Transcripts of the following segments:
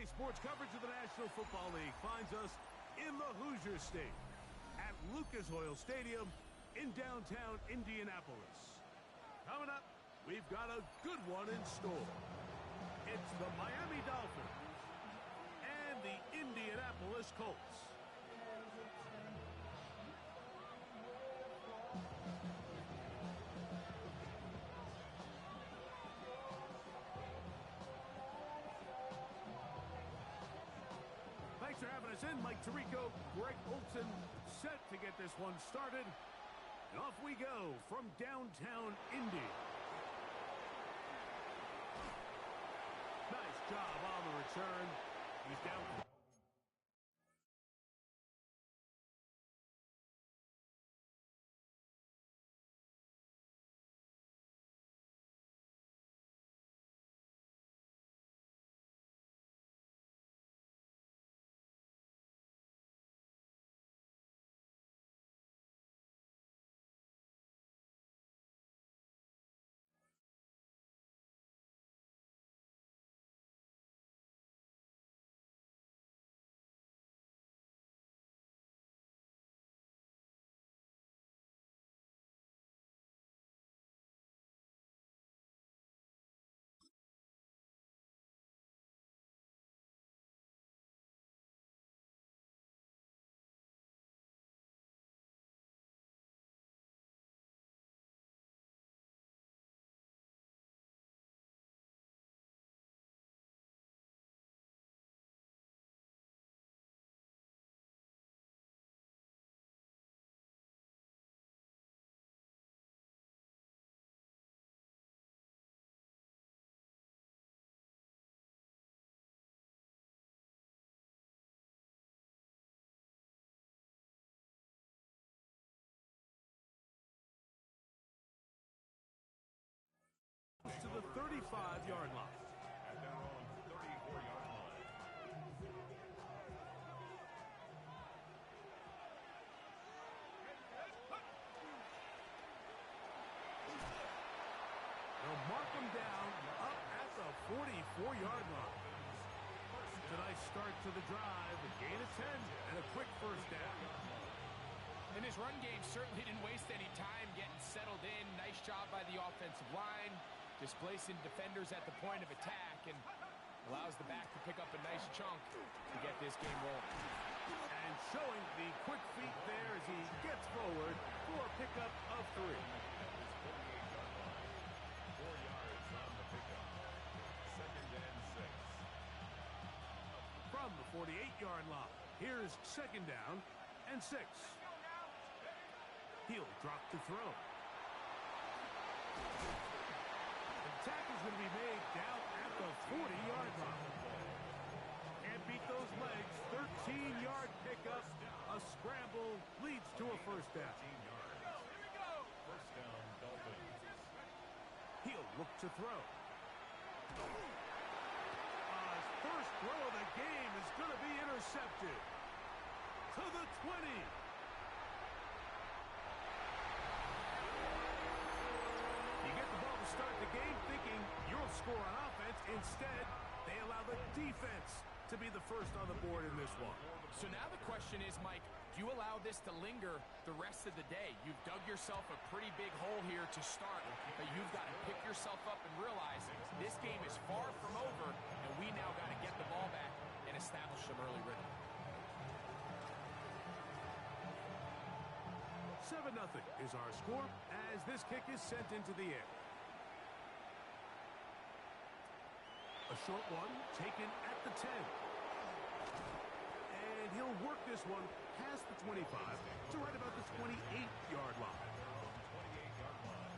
Today's sports coverage of the National Football League finds us in the Hoosier State at Lucas Oil Stadium in downtown Indianapolis. Coming up, we've got a good one in store. It's the Miami Dolphins and the Indianapolis Colts. Thanks for having us in. Mike Tirico, Greg Olson, set to get this one started. And off we go from downtown Indy. Nice job on the return. He's down. To the 35-yard line. At their own 34-yard line. They'll mark them down up at the 44-yard line. It's a nice start to the drive. A gain of 10 and a quick first down. And his run game certainly didn't waste any time getting settled in. Nice job by the offensive line, displacing defenders at the point of attack, and allows the back to pick up a nice chunk to get this game rolling. And showing the quick feet there as he gets forward for a pickup of 3. 48-yard line. 4 yards on the pickup. 2nd and 6. From the 48-yard line, here's 2nd down and 6. He'll drop to throw. The tackle's going to be made down at the 40-yard line. Can't beat those legs. 13-yard pickup. A scramble leads to a first down. 13 yards. First down, Dolphins. He'll look to throw. His first throw of the game is going to be intercepted. To the 20. Start the game thinking you'll score on offense. Instead, they allow the defense to be the first on the board in this one. So now the question is, Mike, do you allow this to linger the rest of the day? You've dug yourself a pretty big hole here to start, but you've got to pick yourself up and realize this game is far from over, and we now got to get the ball back and establish some early rhythm. 7-0 is our score as this kick is sent into the air. A short one taken at the 10. And he'll work this one past the 25 to right about the 28-yard line. 28-yard line.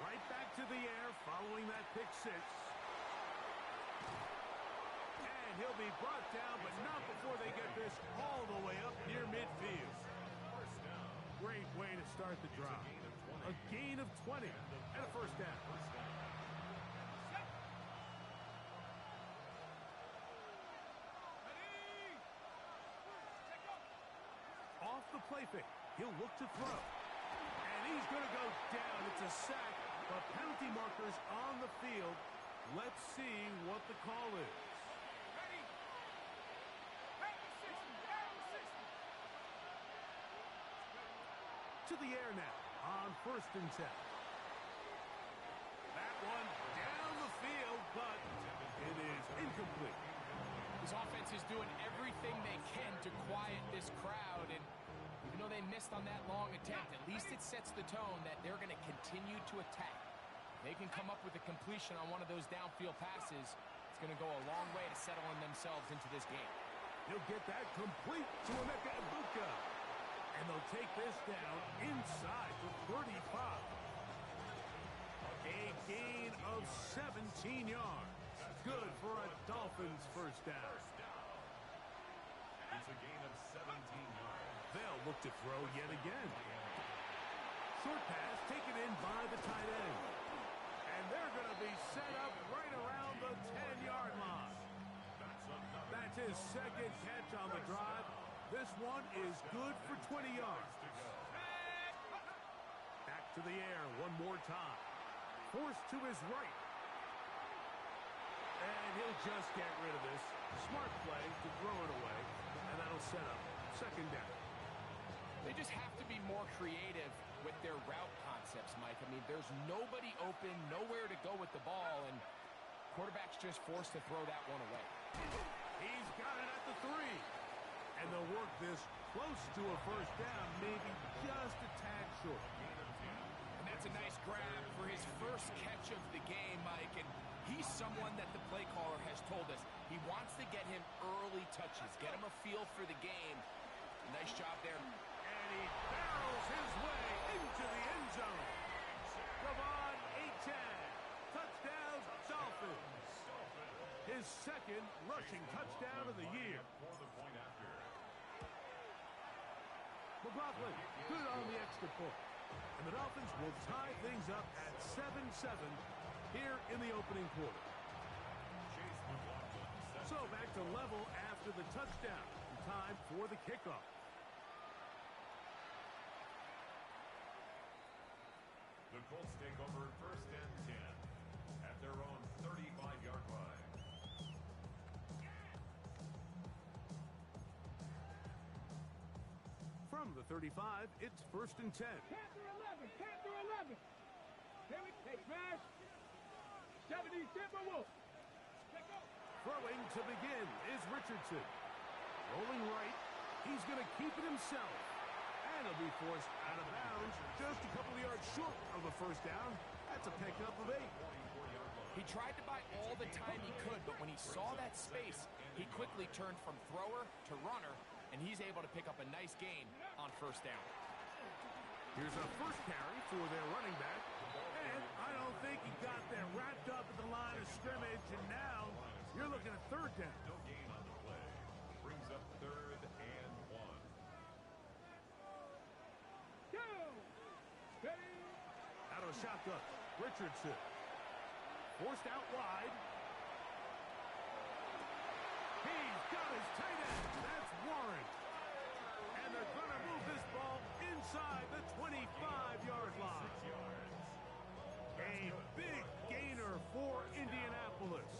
Right back to the air following that pick 6. And he'll be brought down, but not before they get this all the way up near midfield. First down. Great way to start the drive. A gain of 20 and a first down. First down. play fake. He'll look to throw. And he's going to go down. It's a sack, but penalty markers on the field. Let's see what the call is. To the air now on 1st and 10. That one down the field, but it is incomplete. This offense is doing everything they can to quiet this crowd, and even though they missed on that long attempt, at least it sets the tone that they're going to continue to attack. If they can come up with a completion on one of those downfield passes, it's going to go a long way to settling themselves into this game. He'll get that complete to Emeka Egbuka. And they'll take this down inside the 35. A gain of 17 yards. Good for a Dolphins first down. It's a gain of 17 yards. They'll look to throw yet again. Short pass taken in by the tight end. And they're going to be set up right around the 10-yard line. That's his second catch on the drive. This one is good for 20 yards. Back to the air one more time. Forced to his right. And he'll just get rid of this. Smart play to throw it away. And that'll set up 2nd down. They just have to be more creative with their route concepts, Mike. I mean, there's nobody open, nowhere to go with the ball, and quarterback's just forced to throw that one away. He's got it at the 3. And they'll work this close to a first down, maybe just a tad short. And that's a nice grab for his first catch of the game, Mike. And he's someone that the play caller has told us he wants to get him early touches, get him a feel for the game. Nice job there. And he barrels his way into the end zone. Ravon, 8-10. Touchdown, Dolphins. His 2nd rushing touchdown of the year. McLaughlin, good on the extra point. And the Dolphins will tie things up at 7-7 here in the opening quarter. So back to level after the touchdown. Time for the kickoff. The Colts take over 1st and 10 at their own 35-yard line. From the 35, it's 1st and 10. Panther 11, Panther 11. Here we take smash. 70 Timberwolves. Throwing to begin is Richardson. Rolling right. He's going to keep it himself. And he'll be forced out of bounds just a couple of yards short of a first down. That's a pickup of 8. He tried to buy all the time he could, but when he saw that space, he quickly turned from thrower to runner, and he's able to pick up a nice gain on first down. Here's a first carry for their running back. And I don't think he got there wrapped up at the line of scrimmage, and now you're looking at 3rd down. No gain on the play. Brings up 3rd and 1. Out of the shotgun, Richardson. Forced out wide. He's got his tight end. That's Warren. And they're going to move this ball inside the 25-yard line. A big gainer for Indianapolis.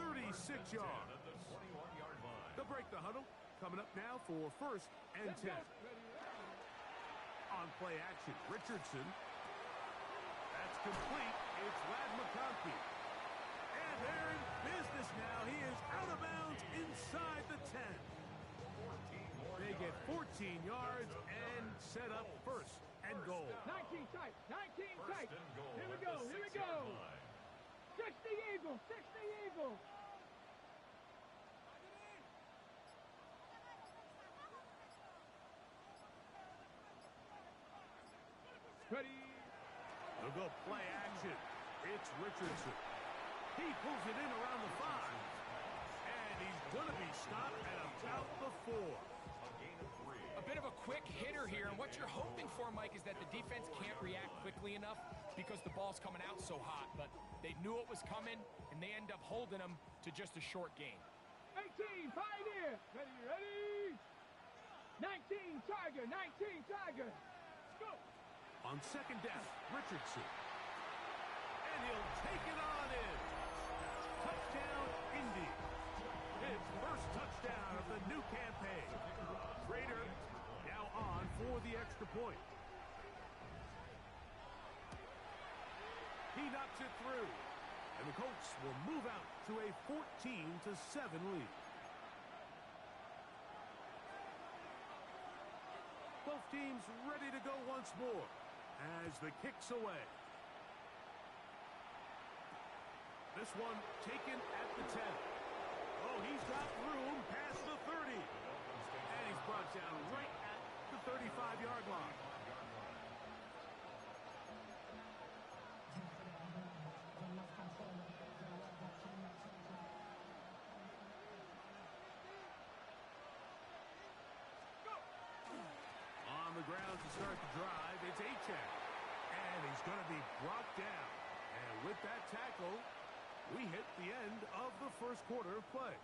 36 yards. They'll break the huddle. Coming up now for 1st and 10. On play action, Richardson. That's complete. It's Lad McConkey. And they're in business now. He is out of bounds inside the 10. They get 14 yards and set up 1st and goal. 19 tight, 19 tight. Here we go, here we go. 60 Eagles, 60 Eagles. Ready. They'll go play action. It's Richardson. He pulls it in around the 5. And he's going to be stopped at about the 4. A bit of a quick hitter here, and what you're hoping for, Mike, is that the defense can't react quickly enough because the ball's coming out so hot. But they knew it was coming, and they end up holding them to just a short gain. 18, Pioneer. Ready, ready. 19 Tiger, 19 Tiger. Let's go. On second down, Richardson. And he'll take it on in. Touchdown, Indy. His first touchdown of the new campaign. Raider now on for the extra point. He knocks it through. And the Colts will move out to a 14-7 lead. Both teams ready to go once more as the kick's away. This one taken at the 10. Oh, he's got room past the 30. And he's brought down right at the 35-yard line. On the ground to start the drive, it's Achane. And he's going to be brought down. And with that tackle, we hit the end of the first quarter of play.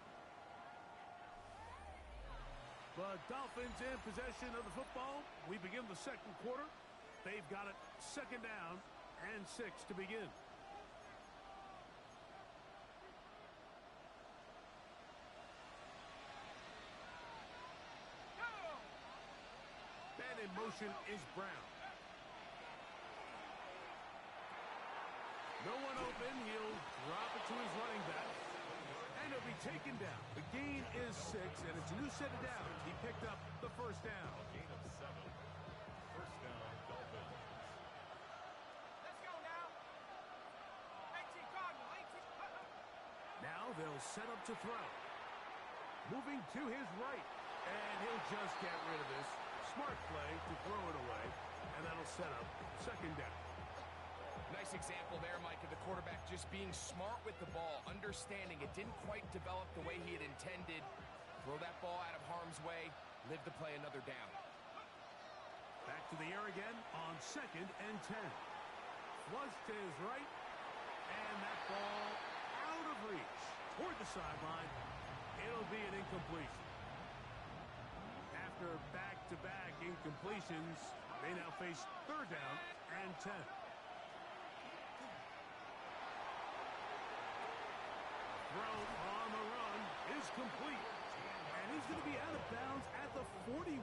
The Dolphins in possession of the football. We begin the second quarter. They've got it second down and 6 to begin. And in motion is Brown. No one open. He'll drop it to his running back. And he'll be taken down. The gain is 6, and it's a new set of downs. He picked up the first down. Gain of 7. First down, Dolphins. Let's go now. 18 Cardinal, 18. Now they'll set up to throw. Moving to his right. And he'll just get rid of this. Smart play to throw it away. And that'll set up second down. Nice example there, Mike, of the quarterback just being smart with the ball, understanding it didn't quite develop the way he had intended. Throw that ball out of harm's way, live to play another down. Back to the air again on second and 10. Flush to his right, and that ball out of reach toward the sideline. It'll be an incompletion. After back-to-back incompletions, they now face third down and 10. Throw on the run is complete. And he's going to be out of bounds at the 41.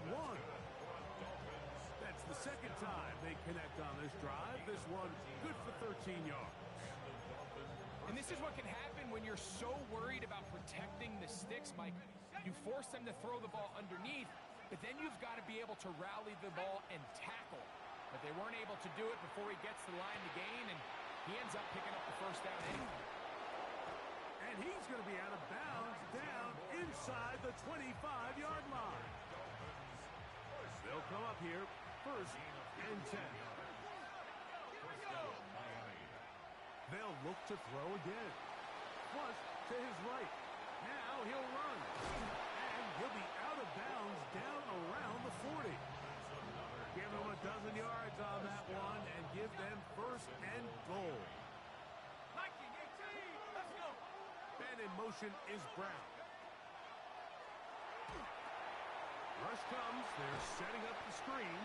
That's the second time they connect on this drive. This one good for 13 yards. And this is what can happen when you're so worried about protecting the sticks, Mike. You force them to throw the ball underneath, but then you've got to be able to rally the ball and tackle. But they weren't able to do it before he gets the line to gain, and he ends up picking up the first down anyway. And he's going to be out of bounds down inside the 25-yard line. They'll come up here first and 10. They'll look to throw again. Flush to his right. Now he'll run. And he'll be out of bounds down around the 40. Give them a dozen yards on that one and give them first and goal. And in motion is Brown. Rush comes. They're setting up the screen.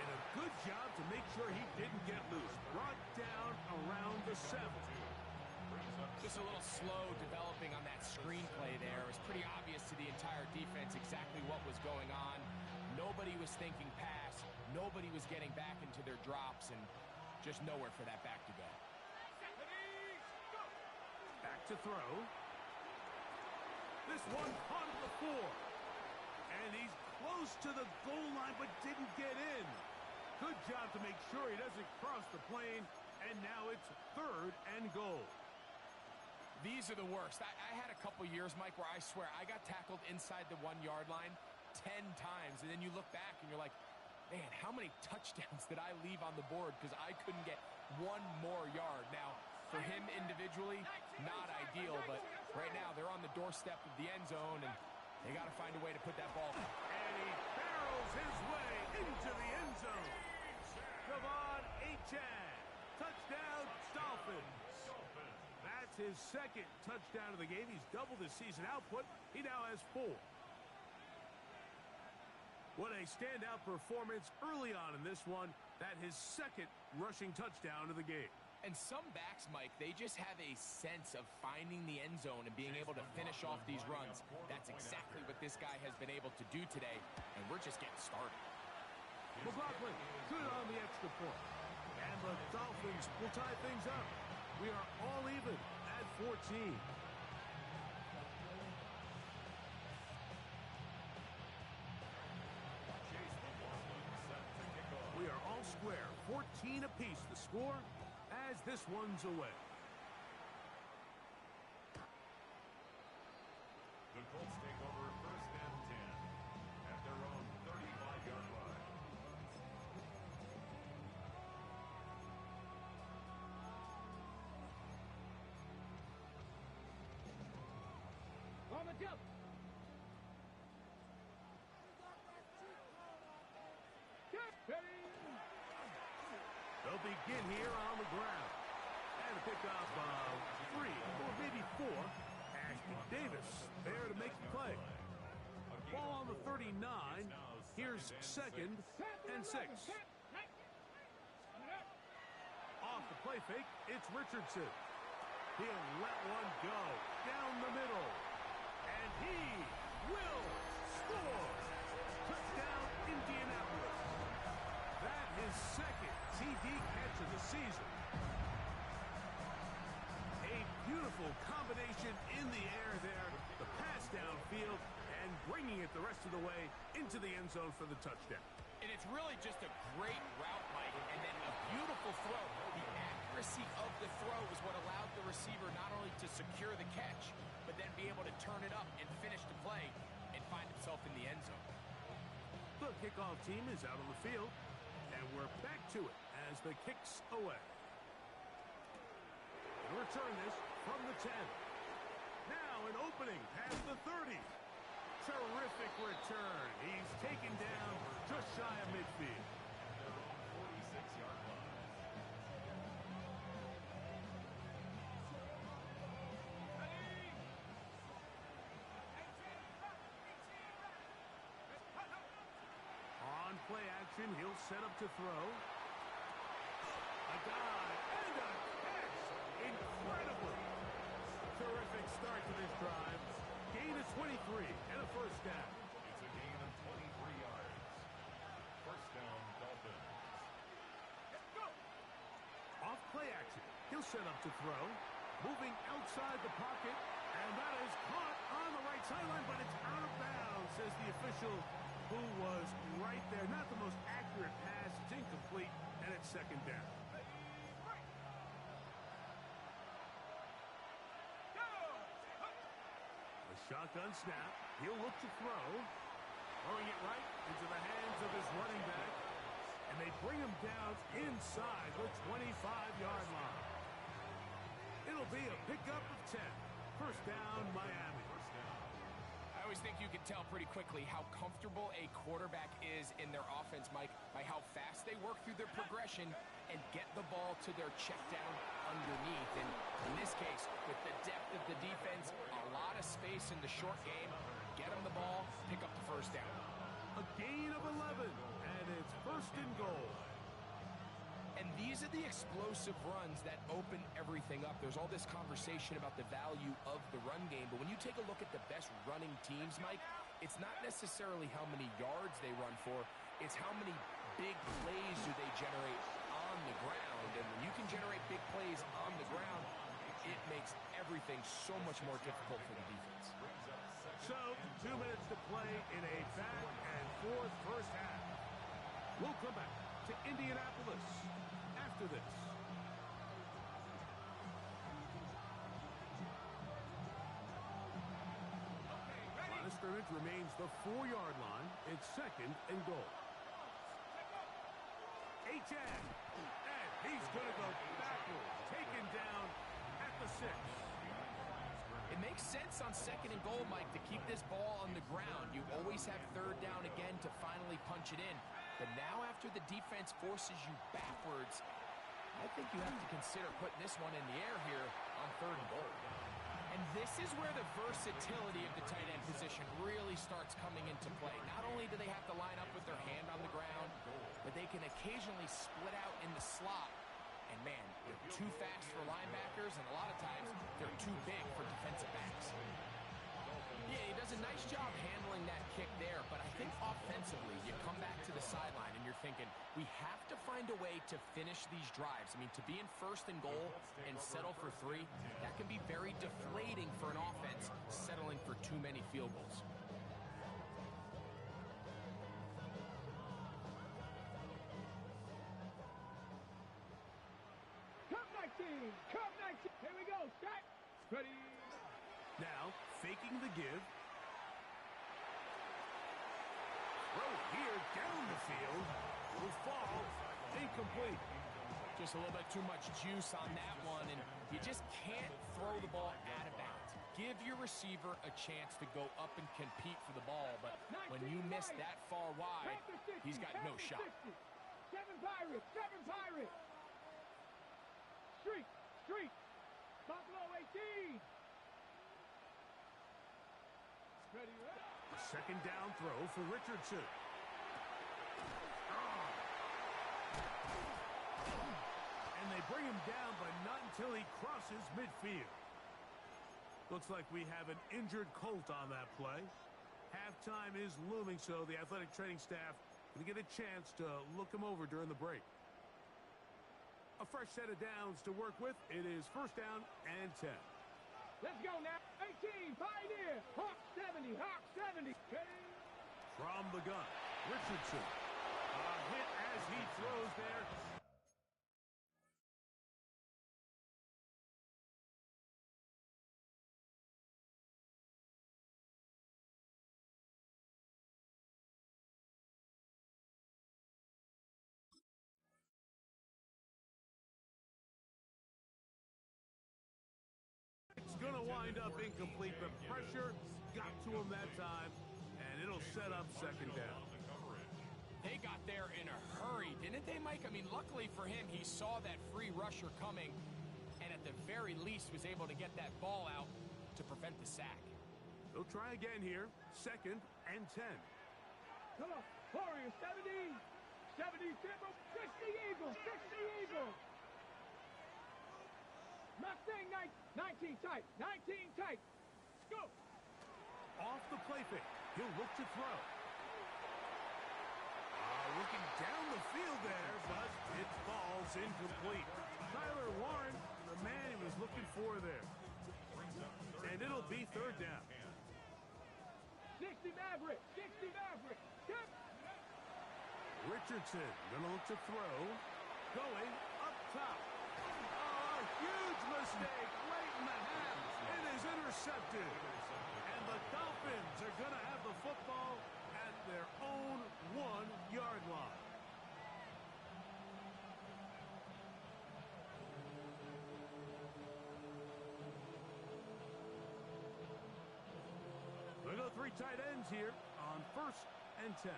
And a good job to make sure he didn't get loose. Brought down around the 7. Just a little slow developing on that screenplay there. It was pretty obvious to the entire defense exactly what was going on. Nobody was thinking pass. Nobody was getting back into their drops, and just nowhere for that back to go. Back to throw. This one onto the 4. And he's close to the goal line, but didn't get in. Good job to make sure he doesn't cross the plane. And now it's third and goal. These are the worst. I had a couple years, Mike, where I swear I got tackled inside the 1-yard line 10 times. And then you look back and you're like, man, how many touchdowns did I leave on the board because I couldn't get one more yard? Now, for him individually, not ideal, but right now they're on the doorstep of the end zone, and they got to find a way to put that ball. And he barrels his way into the end zone. Javon Achane. Touchdown, Dolphins. That's his second touchdown of the game. He's doubled his season output. He now has 4. What a standout performance early on in this one. That his second rushing touchdown of the game. And some backs, Mike, they just have a sense of finding the end zone and being able to finish off these runs. That's exactly what this guy has been able to do today, and we're just getting started. McLaughlin, good on the extra point. And the Dolphins will tie things up. We are all even at 14. We are all square, 14 apiece the score as this one's away. The Colts take over first and 10 at their own 35-yard line. On the jump. They'll begin here on the ground. And a pickup of 3 or maybe 4. Ashton Davis there to make the play. Ball on the 39. Here's second and 6. Off the play fake, it's Richardson. He'll let one go down the middle. And he will score. Touchdown, Indianapolis. That is second TD catch of the season. A beautiful combination in the air there. The pass downfield and bringing it the rest of the way into the end zone for the touchdown. And it's really just a great route, Mike, and then a beautiful throw. The accuracy of the throw is what allowed the receiver not only to secure the catch, but then be able to turn it up and finish the play and find himself in the end zone. The kickoff team is out on the field, and we're back to it as the kick's away. Return this from the 10. Now an opening past the 30. Terrific return. He's taken down just shy of midfield. 46-yard line. On play action, he'll set up to throw. A dive and a catch. Incredible. Terrific start to this drive. Gain of 23 and a first down. It's a gain of 23 yards. First down, Dolphins. Off play action. He'll set up to throw. Moving outside the pocket. And that is caught on the right sideline, but it's out of bounds, says the official who was right there. Not the most accurate pass. It's incomplete, and it's second down. A shotgun snap. He'll look to throw. Throwing it right into the hands of his running back. And they bring him down inside the 25-yard line. It'll be a pickup of 10. First down, Miami. I always think you can tell pretty quickly how comfortable a quarterback is in their offense, Mike, by how fast they work through their progression and get the ball to their check down underneath. And in this case, with the depth of the defense, a lot of space in the short game, get them the ball, pick up the first down. A gain of 11, and it's first and goal. And these are the explosive runs that open everything up. There's all this conversation about the value of the run game, but when you take a look at the best running teams, Mike, it's not necessarily how many yards they run for, it's how many big plays do they generate on the ground. And when you can generate big plays on the ground, it makes everything so much more difficult for the defense. So, 2 minutes to play in a back and forth first half. We'll come back to Indianapolis after this. Line of scrimmage remains the 4-yard line. It's second and goal. H.N. And he's going to go backwards. Taken down at the 6. It makes sense on second and goal, Mike, to keep this ball on the ground. You always have third down again to finally punch it in. But now after the defense forces you backwards, I think you have to consider putting this one in the air here on third and goal. And And this is where the versatility of the tight end position really starts coming into play. Not only do they have to line up with their hand on the ground, but they can occasionally split out in the slot. And man, they're too fast for linebackers, and a lot of times they're too big for defensive backs. Yeah, he does a nice job handling that kick there, but I think offensively, you come back to the sideline and you're thinking, we have to find a way to finish these drives. I mean, to be in first and goal and settle for 3, that can be very deflating for an offense settling for too many field goals. Cup 19. Here we go. Set. Ready. Now, faking the give. Throw here down the field. Will fall. Incomplete. Just a little bit too much juice on that one, and you just can't throw the ball out of bounds. Give your receiver a chance to go up and compete for the ball, but when you miss that far wide, he's got no shot. 7 Pirates. 7 Pirates. Street. Buffalo 18. Ready. Second down throw for Richardson. And they bring him down, but not until he crosses midfield. Looks like we have an injured Colt on that play. Halftime is looming, so the athletic training staff going to get a chance to look him over during the break. A fresh set of downs to work with. It is first down and 10. Let's go now. 18, Pioneer. Hawk 70, Hawk 70. From the gun, Richardson. A hit as he throws there. It's going to wind up incomplete, but pressure got to him that time, and it'll set up second down. They got there in a hurry, didn't they, Mike? I mean, luckily for him, he saw that free rusher coming, and at the very least was able to get that ball out to prevent the sack. They'll try again here. Second and 10. Come on, Warriors 70. 70 Timber. 60 Eagles. 60 Eagles. Mustang 19 tight. 19 tight. Go. Off the play fake. He'll look to throw. Looking down the field there, but it falls incomplete. Tyler Warren, the man he was looking for there. And it'll be third down. 60 Maverick. 60 Maverick. Yep. Richardson gonna look to throw. Going up top. Oh, a huge mistake late in the half. It is intercepted. And the Dolphins are gonna have the football at their own 1-yard line. They go 3 tight ends here on first and 10.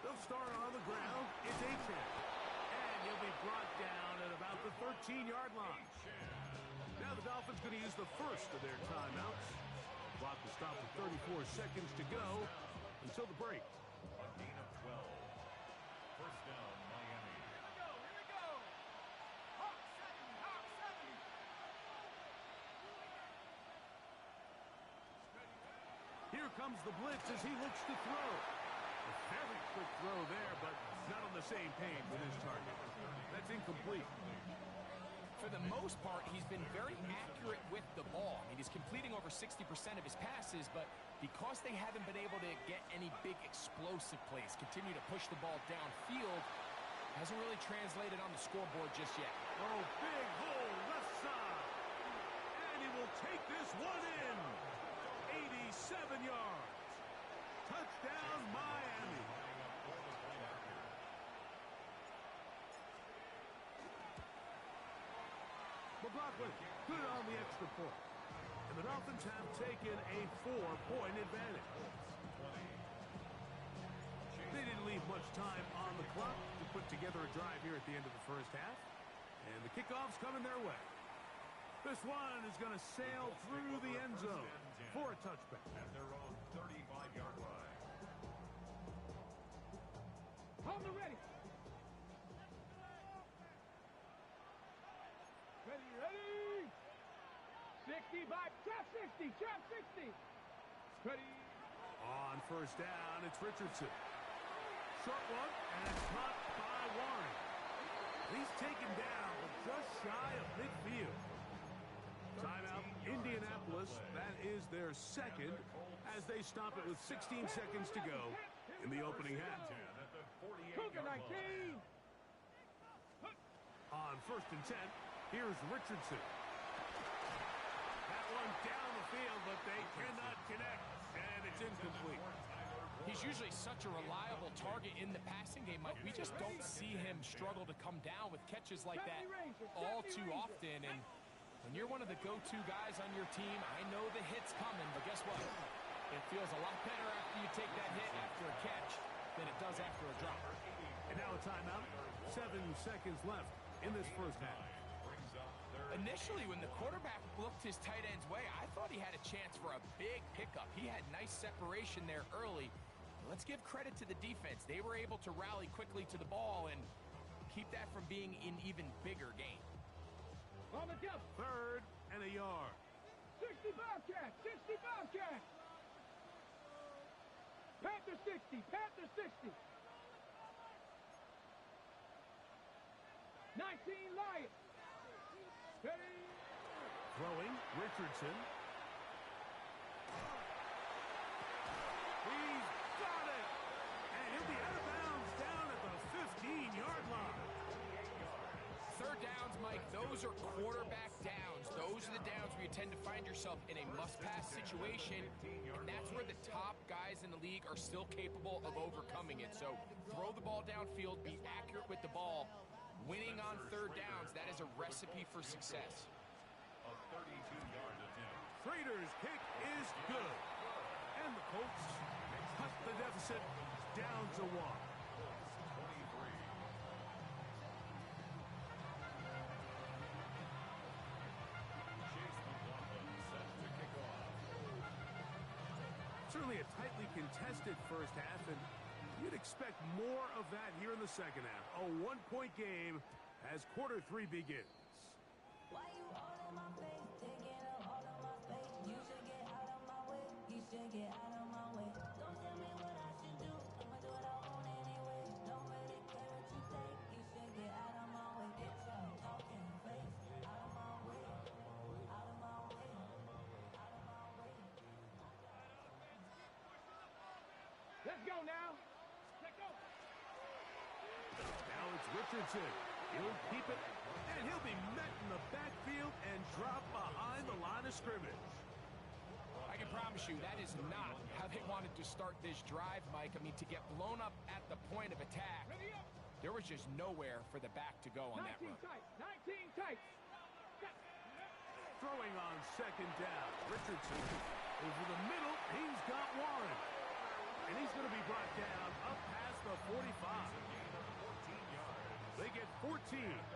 They'll start on the ground. It's Achan. And he'll be brought down at about the 13-yard line. Now the Dolphins going to use the first of their timeouts. Clock will stop with 34 seconds to go until the break. A gain of 12. First down, Miami. Here we go. Hawk 70. Hawk 70. Here comes the blitz as he looks to throw. A very quick throw there, but not on the same page with his target. That's incomplete. For the most part, he's been very accurate with the ball. I mean, he's completing over 60% of his passes, but because they haven't been able to get any big explosive plays, continue to push the ball downfield, hasn't really translated on the scoreboard just yet. Oh, big hole left side. And he will take this one in. 87 yards. Touchdown, Miami. McLaughlin, good on the extra point. And the Dolphins have taken a 4-point advantage. They didn't leave much time on the clock to put together a drive here at the end of the first half. And the kickoff's coming their way. This one is going to sail through the end zone for a touchback. At their own 35-yard line. Hold it ready. Ready, ready. 65, trap 60, trap 60. Ready. On first down, it's Richardson. Short one, and it's caught by Warren. He's taken down, but just shy of midfield. Timeout, Indianapolis. That is their second as they stop it with 16 seconds to go in the opening half. Cougar 19. On first and 10, here's Richardson. That one down the field, but they cannot connect, and it's incomplete. He's usually such a reliable target in the passing game, Mike. We just don't see him struggle to come down with catches like that all too often. And when you're one of the go-to guys on your team, I know the hit's coming, but guess what? It feels a lot better after you take that hit after a catch than it does after a drop. And now a timeout. 7 seconds left in this first half. Initially, when the quarterback looked his tight end's way, I thought he had a chance for a big pickup. He had nice separation there early. Let's give credit to the defense. They were able to rally quickly to the ball and keep that from being an even bigger game. On the jump. Third and a yard. 60 Bobcat, 60 Bobcat. Panther 60, Panther 60. 19 Lions. Ready. Throwing, Richardson. He's got it! And he'll be out of bounds down at the 15-yard line. Third downs, Mike, those are quarterback downs. Those are the downs where you tend to find yourself in a must-pass situation, and that's where the top guys in the league are still capable of overcoming it. So throw the ball downfield, be accurate with the ball. Winning on third downs, that is a recipe for success. A 32-yard attempt. Prater's kick is good. And the Colts cut the deficit down to 1. 23. Chase McLaughlin set to kick off. Certainly a tightly contested first half, and you'd expect more of that here in the second half. A one-point game as quarter 3 begins. Why you all in my face, taking up all of my space? You should get out of my way. You should get out of my way. Don't tell me what I should do. I'ma do what I want anyway. Don't really care what you think. You should get out of my way. Get your talking face out of my way. Out of my way. Out of my way. Let's go now. Let's go. Now it's Richardson. He'll keep it, and he'll be met in the backfield and drop behind the line of scrimmage. I can promise you that is not how they wanted to start this drive, Mike. I mean, to get blown up at the point of attack, Ready up. there was just nowhere for the back to go on that 19 run. tight, 19 tight. Throwing on second down. Richardson over the middle. He's got Warren. And he's going to be brought down up past the 45. They get 14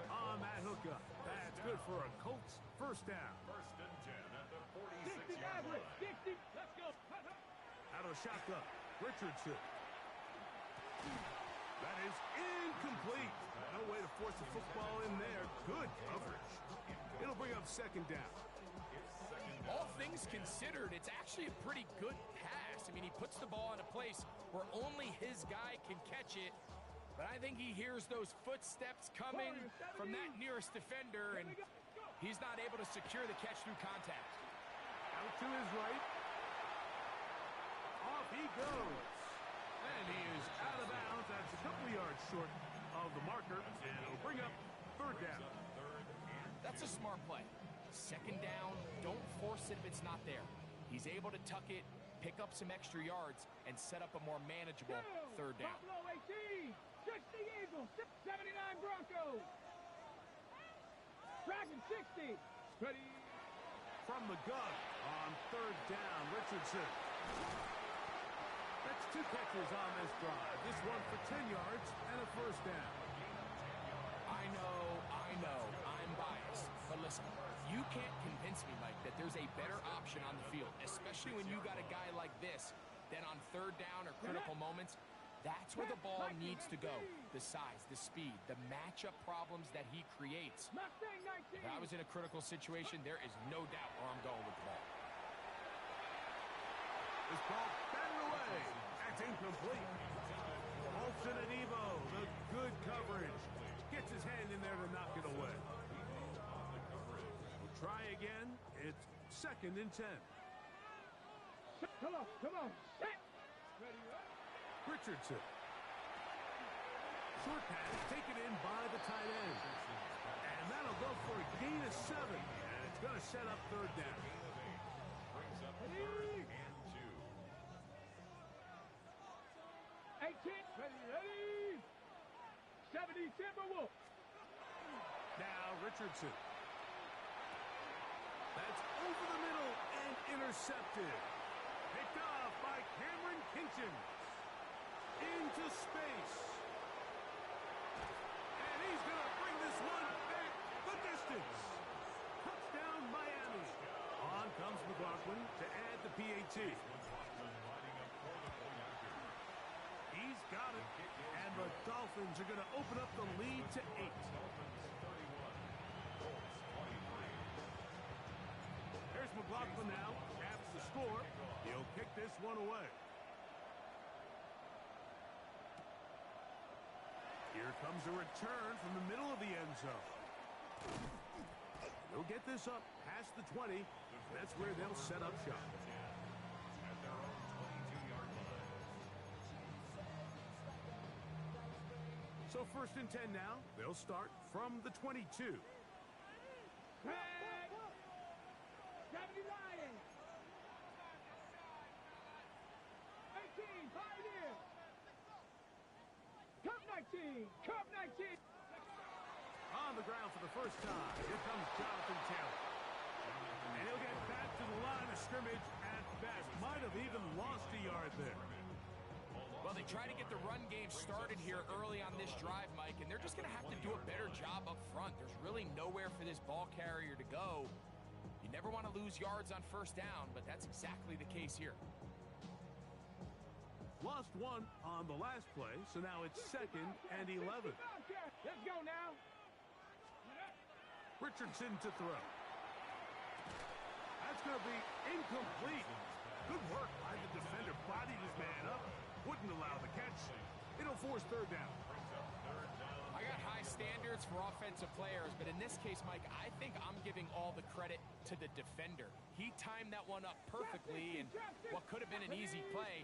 on that hookup. That's good for a Colts first down. First and 10 at the 60 46-yard Maverick, line. 60. Let's go. Out of shotgun. Richardson. That is incomplete. No way to force the football in there. Good coverage. It'll bring up second down. All things considered, it's actually a pretty good pass. I mean, he puts the ball in a place where only his guy can catch it. But I think he hears those footsteps coming from that nearest defender, and he's not able to secure the catch through contact. Out to his right. Off he goes. And he is out of bounds. That's a couple yards short of the marker. And it'll bring up third down. That's a smart play. Second down, don't force it if it's not there. He's able to tuck it, pick up some extra yards, and set up a more manageable third down. Buffalo 18, 60 Eagles, 79 Broncos. Dragon 60. Ready. From the gun on third down, Richardson. That's 2 catches on this drive. This one for 10 yards and a first down. I know, I'm biased. But listen, you can't convince me, Mike, that there's a better option on the field, especially when you got a guy like this, then on third down or critical moments, that's where the ball needs to go. The size, the speed, the matchup problems that he creates. If I was in a critical situation, there is no doubt where I'm going with the ball. This ball batted away. That's incomplete. Olsen and Evo, the good coverage. Gets his hand in there to knock it away. We'll try again. It's 2nd and 10. Come on, set. Ready, Richardson. Short pass taken in by the tight end. And that'll go for a gain of 7. And it's going to set up third down. Brings up Ready. 3rd and 2. 18, ready. 70 Timberwolves. Now Richardson. That's over the middle and intercepted. Picked off by Cameron Kinchin. Into space. And he's going to bring this one back the distance. Touchdown Miami. On comes McLaughlin to add the PAT. He's got it. And the Dolphins are going to open up the lead to 8. There's McLaughlin now. Taps the score. He'll kick this one away. Here comes a return from the middle of the end zone. They'll get this up past the 20. That's where they'll set up shop. At their own 22-yard line. So 1st and 10 now. They'll start from the 22. Back. 70 Lions. 18, Pioneers. Cup 19, Cup 19. On the ground for the first time. Here comes Jonathan Taylor. And he'll get back to the line of scrimmage at best. Might have even lost a yard there. Well, they try to get the run game started here early on this drive, Mike, and they're just going to have to do a better job up front. There's really nowhere for this ball carrier to go. You never want to lose yards on first down, but that's exactly the case here. Lost 1 on the last play, so now it's 2nd and 11. Let's go now. Richardson to throw. That's going to be incomplete. Good work by the defender. Bodied his man up. Wouldn't allow the catch. It'll force third down. I got high standards for offensive players, but in this case, Mike, I think I'm giving all the credit to the defender. He timed that one up perfectly, and what could have been an easy play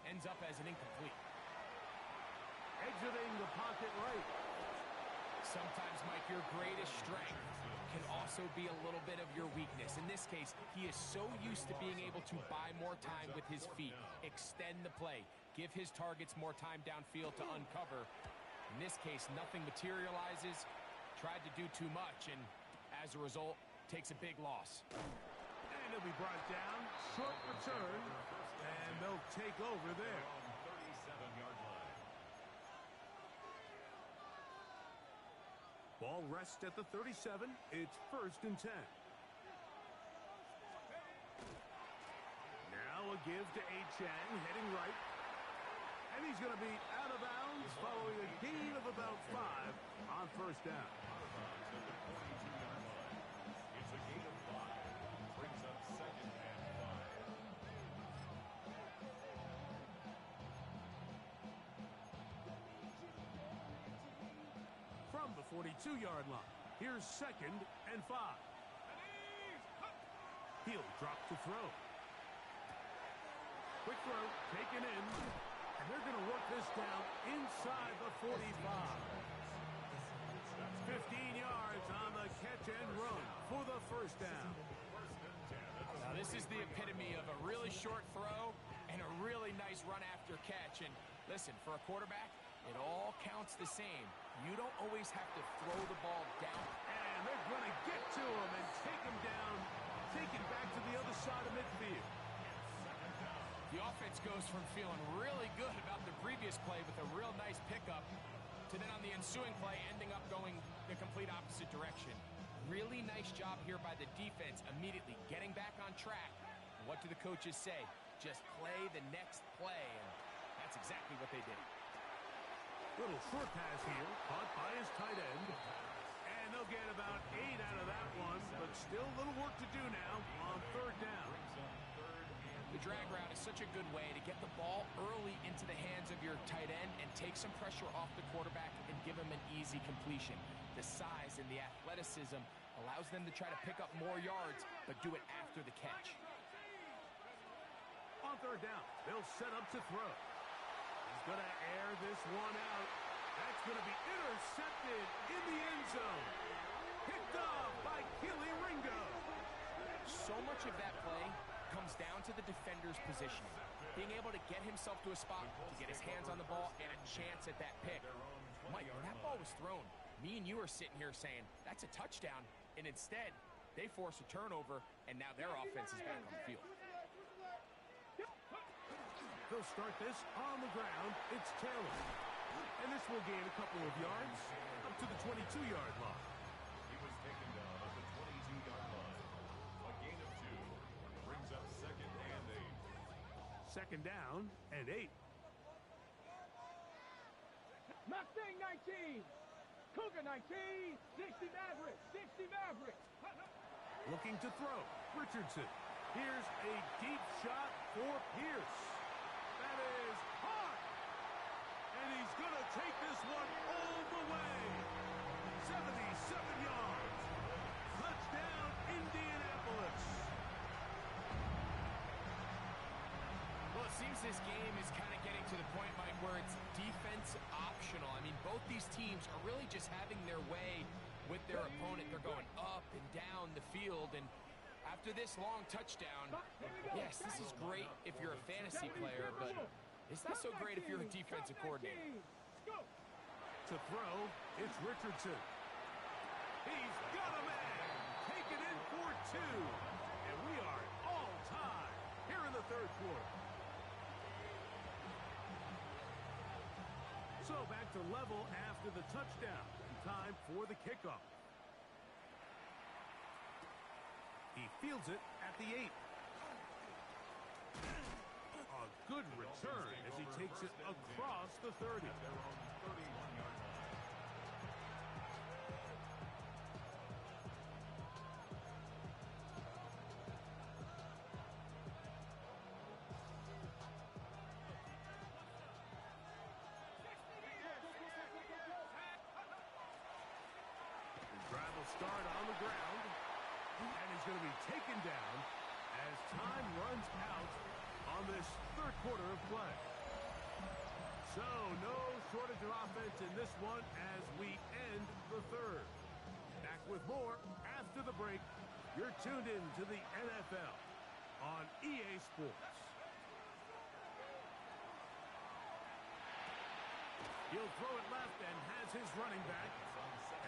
ends up as an incomplete. Exiting the pocket right. Sometimes, Mike, your greatest strength can also be a little bit of your weakness. In this case, he is so used to being able to buy more time with his feet, extend the play, give his targets more time downfield to uncover. In this case, nothing materializes, tried to do too much, and as a result, takes a big loss. And he'll be brought down. Short return, and they'll take over there. 37-yard line. Ball rests at the 37. It's 1st and 10. Now a give to A-Chang, heading right. And he's going to be out of bounds following a gain of about 5 on first down. It's a gain of 5. Brings up 2nd and 5. From the 42-yard line, here's 2nd and 5. He'll drop to throw. Quick throw, taken in. And they're going to work this down inside the 45. 15 yards on the catch and run for the first down. Now, this is the epitome of a really short throw and a really nice run after catch. And listen, for a quarterback, it all counts the same. You don't always have to throw the ball down. And they're going to get to him and take him down, take it back to the other side of midfield. The offense goes from feeling really good about the previous play with a real nice pickup to then on the ensuing play ending up going the complete opposite direction. Really nice job here by the defense, immediately getting back on track. What do the coaches say? Just play the next play, and that's exactly what they did. Little short pass here, caught by his tight end. And they'll get about 8 out of that one, but still a little work to do now on third down. The drag route is such a good way to get the ball early into the hands of your tight end and take some pressure off the quarterback and give him an easy completion. The size and the athleticism allows them to try to pick up more yards, but do it after the catch. On third down, they'll set up to throw. He's going to air this one out. That's going to be intercepted in the end zone. Picked off by Keely Ringo. So much of that play comes down to the defender's positioning. Being able to get himself to a spot, to get his hands on the ball, and a chance at that pick. Mike, when that ball was thrown, me and you are sitting here saying, that's a touchdown. And instead, they force a turnover, and now their offense is back on the field. They'll start this on the ground. It's Taylor. And this will gain a couple of yards up to the 22-yard line. He was taken down at the 22-yard line. A gain of 2 brings up 2nd and 8. Second down and 8. Mustang 19. Cougar 19. 60 Maverick. 60 Maverick. Looking to throw. Richardson. Here's a deep shot for Pierce. That is hot. And he's going to take this one all the way. 77 yards. Touchdown, Indianapolis. Well, it seems this game is kind of getting to the point, Mike, where it's defense optional. I mean, both these teams are really just having their way with their opponent. They're going up and down the field, and after this long touchdown, yes, this is great if you're a fantasy player, but it's not so great if you're a defensive coordinator. To throw, it's Richardson. He's got a man. Taken in for 2. And we are all tied here in the third quarter. So back to level after the touchdown. Time for the kickoff. He fields it at the 8. A good return as he takes it across the 30. Their own 31-yard line. The drive will start on the ground. And he's going to be taken down as time runs out on this third quarter of play. So no shortage of offense in this one as we end the third. Back with more after the break. You're tuned in to the NFL on EA Sports. He'll throw it left and has his running back.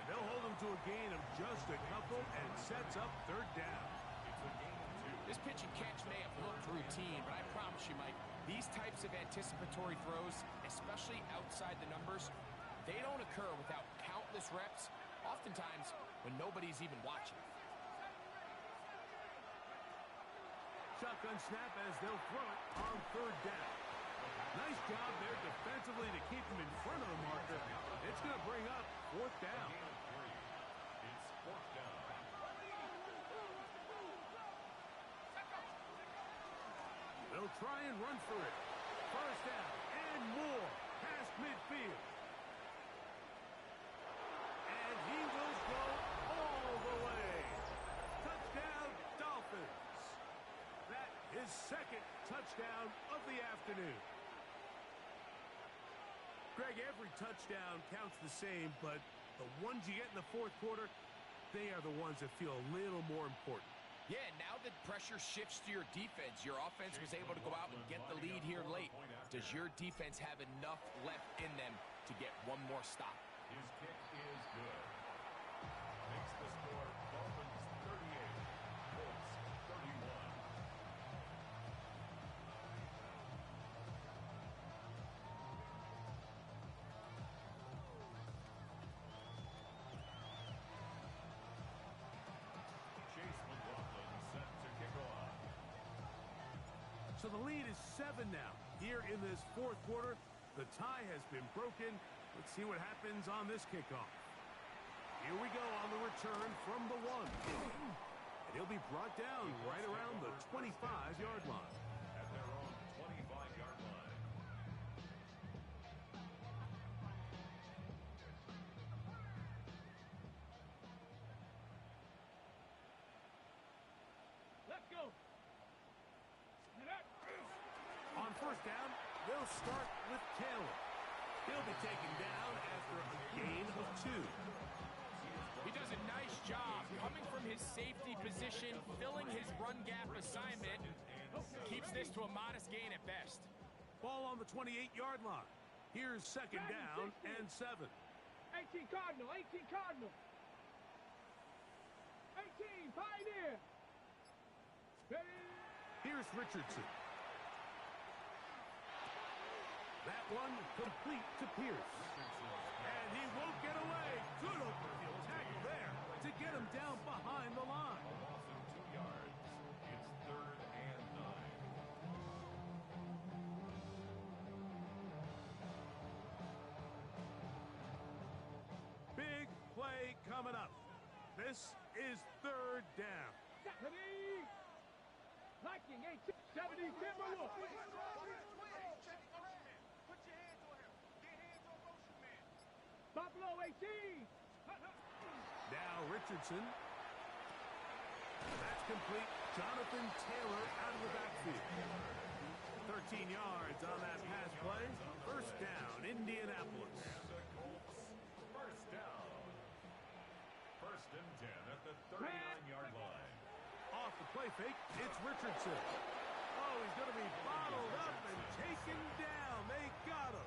And they'll hold him to a gain of just a couple and sets up third down. This pitch and catch may have looked routine, but I promise you, Mike, these types of anticipatory throws, especially outside the numbers, they don't occur without countless reps, oftentimes when nobody's even watching. Shotgun snap as they'll throw it on third down. Nice job there defensively to keep him in front of the marker. It's going to bring up fourth down. It's 4th down. They'll try and run for it. First down and more past midfield. And he will go all the way. Touchdown, Dolphins. That is second touchdown of the afternoon. Greg, every touchdown counts the same, but the ones you get in the fourth quarter, they are the ones that feel a little more important. Yeah, now that pressure shifts to your defense, your offense was able to go out and get the lead here late. Does your defense have enough left in them to get one more stop? His kick is good. Makes the score Dolphins 38, Colts 31. So the lead is 7 now. Here in this fourth quarter, the tie has been broken. Let's see what happens on this kickoff. Here we go on the return from the 1. And he'll be brought down right around the 25-yard line. At their own 25-yard line. Let's go. On first down, they'll start with Taylor. He'll be taken down after a gain of 2. He does a nice job coming from his safety position, filling his run gap assignment. Keeps this to a modest gain at best. Ball on the 28-yard line. Here's second down and 7. 18 Cardinal, 18 Cardinal. 18 Pioneer. Ready? Here's Richardson. That one complete to Pierce. And he won't get away. Good open field tackle there to get him down behind the line. A loss of 2 yards. It's 3rd and 9. Big play coming up. This is 3rd down. Ready? Liking 18, 70 Timberwolves. Buffalo 18. Now Richardson. That's complete. Jonathan Taylor out of the backfield. 13 yards on that pass play. First down, Indianapolis. And the Colts, first down. 1st and 10 at the 39-yard line. Off the play fake, it's Richardson. Oh, he's going to be bottled up and taken down. They got him.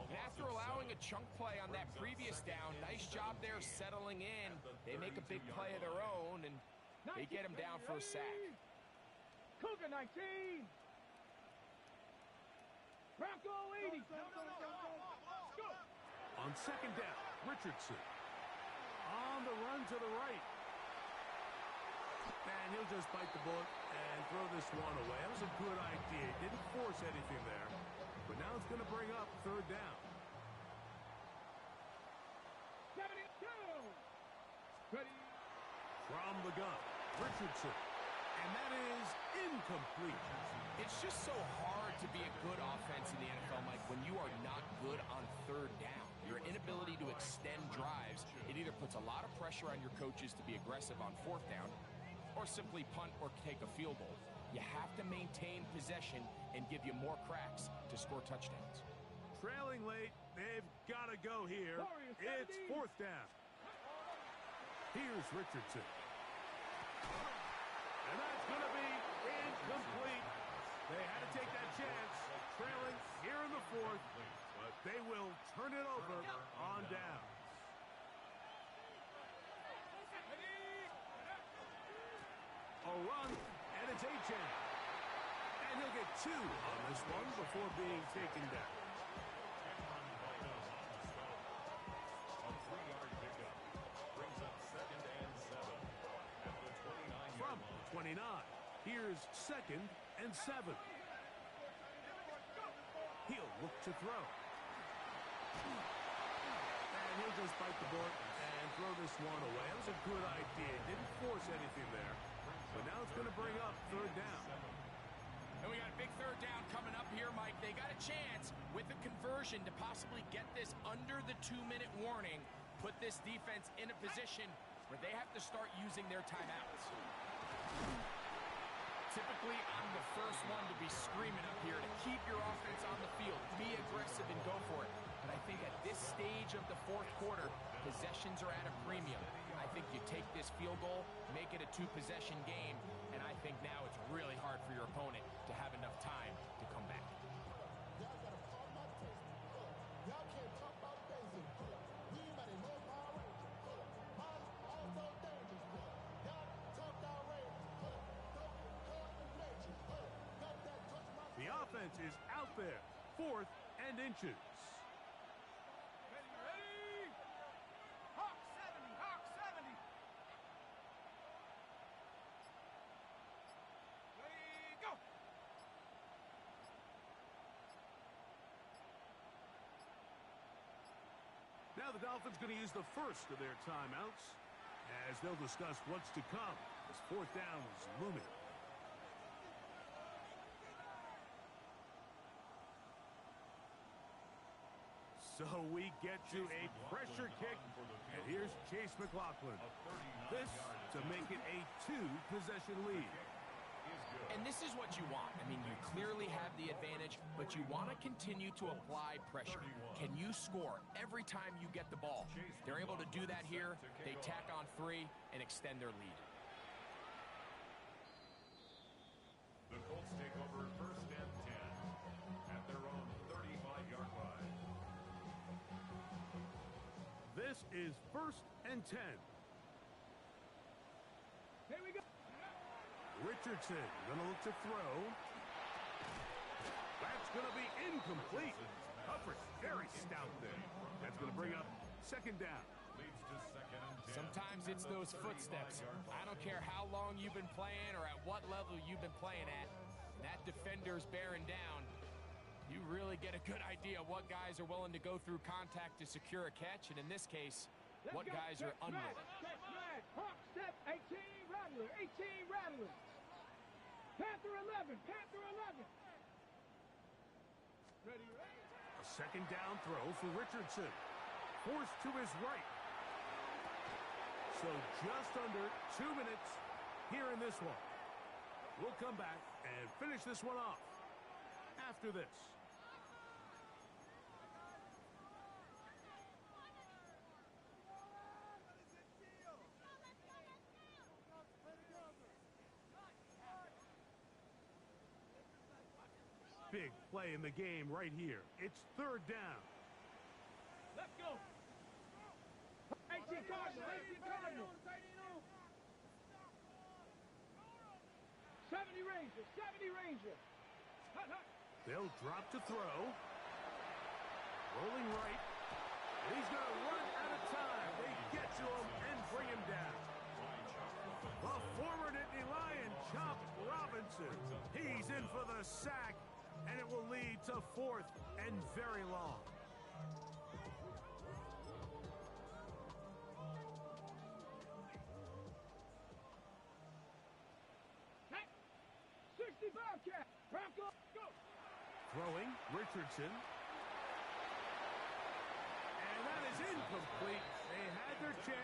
And after allowing a chunk play on that previous down, nice job there settling in. They make a big play of their own, and they get him down for a sack. Cougar 19. Bronco 80. Go. On second down, Richardson. On the run to the right. And he'll just bite the bullet and throw this one away. That was a good idea. Didn't force anything there. But now it's going to bring up 3rd down. 72. Ready? From the gun, Richardson. And that is incomplete. It's just so hard to be a good offense in the NFL, Mike, when you are not good on 3rd down. Your inability to extend drives, it either puts a lot of pressure on your coaches to be aggressive on 4th down or simply punt or take a field goal. You have to maintain possession and give you more cracks to score touchdowns. Trailing late, they've got to go here. It's 4th down. Here's Richardson. And that's going to be incomplete. They had to take that chance, trailing here in the 4th, but they will turn it over on down. A run, and it's A-Chain. And he'll get 2 on this one before being taken down. A 3-yard pickup brings up 2nd and 7 at the 29-yard From line. 29, here's 2nd and 7. He'll look to throw. And he'll just bite the bullet and throw this one away. That was a good idea. Didn't force anything there. But now it's going to bring up 3rd down. And we got a big 3rd down coming up here, Mike. They got a chance with a conversion to possibly get this under the 2-minute warning, put this defense in a position where they have to start using their timeouts. Typically, I'm the first one to be screaming up here to keep your offense on the field, be aggressive and go for it. But I think at this stage of the 4th quarter, possessions are at a premium. I think you take this field goal, make it a 2-possession game, and I think now it's really hard for your opponent to have enough time to come back. Y'all gotta call my taste. Y'all can't talk about basic. We ain't about to know Power Rangers. Mine's also dangerous. Y'all talk Power Rangers. Got that touch my The offense is out there. 4th and inches. Ready? Hawk 70. Hawk 70. Ready? Go. the Dolphins going to use the first of their timeouts as they'll discuss what's to come as fourth down is looming. So we get to a pressure kick, and here's Chase McLaughlin. This to make it a two-possession lead. And this is what you want. I mean, you clearly have the advantage, but you want to continue to apply pressure. Can you score every time you get the ball? They're able to do that here. They tack on 3 and extend their lead. The Colts take over first and 10 at their own 35-yard line. This is first and 10. Here we go. Richardson gonna look to throw. That's gonna be incomplete. Coverage very stout there. That's gonna bring up second down. Leads to second and 10. Sometimes it's those footsteps. I don't care how long you've been playing or at what level you've been playing at. That defender's bearing down. You really get a good idea what guys are willing to go through contact to secure a catch, and in this case, what guys are unwilling. Check smash. Hawk step. 18 Rattler. 18 Rattler. Panther 11. Panther 11. Ready, ready. A second down throw for Richardson. Forced to his right. So just under 2 minutes here in this one. We'll come back and finish this one off after this. Big play in the game right here. It's third down. Let's go. 18 Cardinal. 18 Cardinal. 70 Ranger. 70 Ranger. Hut, hut. They'll drop to throw. Rolling right. He's going to run out of time. They get to him and bring him down. The former Nittany Lion, Chop Robinson. He's in for the sack, and it will lead to fourth and very long. Hey, 60 Bobcat. Bronco, go. Throwing, Richardson. And that is incomplete. They had their chance.